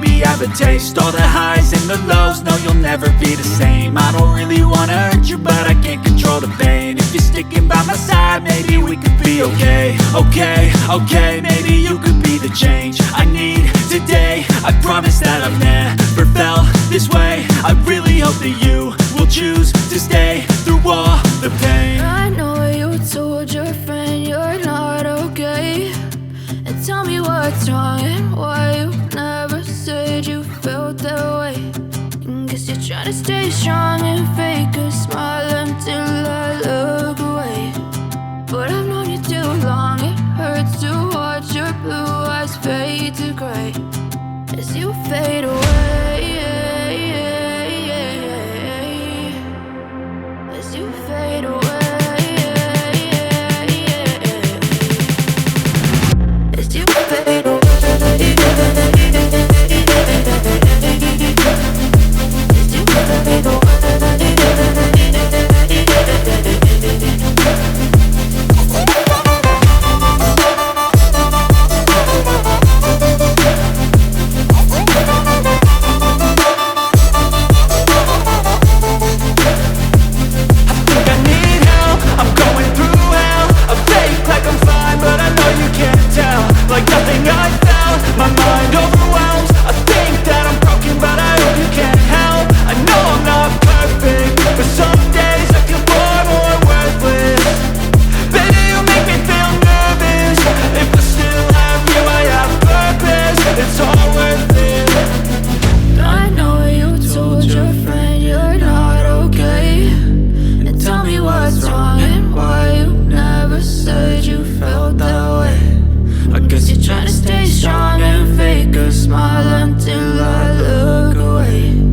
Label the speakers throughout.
Speaker 1: maybe have a taste. All the highs and the lows, no, you'll never be the same. I don't really wanna hurt you, but I can't control the pain. If you're sticking by my side, maybe we could be okay. Okay, maybe you could be the change I need today. I promise that I've never felt this way. I really hope that you will choose to stay through all the pain.
Speaker 2: I know you told your friend you're not okay, and tell me what's wrong and why you never said you felt that way. And guess you're trying to stay strong and fake a smile until I look away. But I've known you too long, it hurts to watch your blue eyes fade to gray as you fade away. As you fade away. As you fade away. As you fade away.
Speaker 1: Like nothing I found, my mind overwhelms. I think that I'm broken, but I hope you can't help. I know I'm not perfect, but some days I feel far more worthless. Baby, you make me feel nervous. If I still have you, I have purpose. It's all worth it.
Speaker 2: I know you told your friend you're not okay, and tell me what's wrong and why you never said you felt that way. I guess you're trying to stay strong and fake a smile until I look away.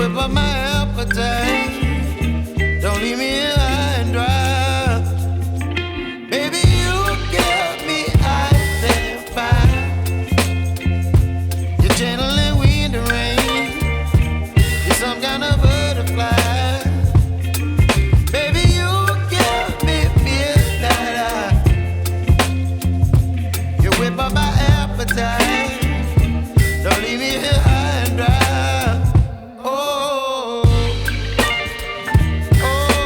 Speaker 3: whip up my appetite.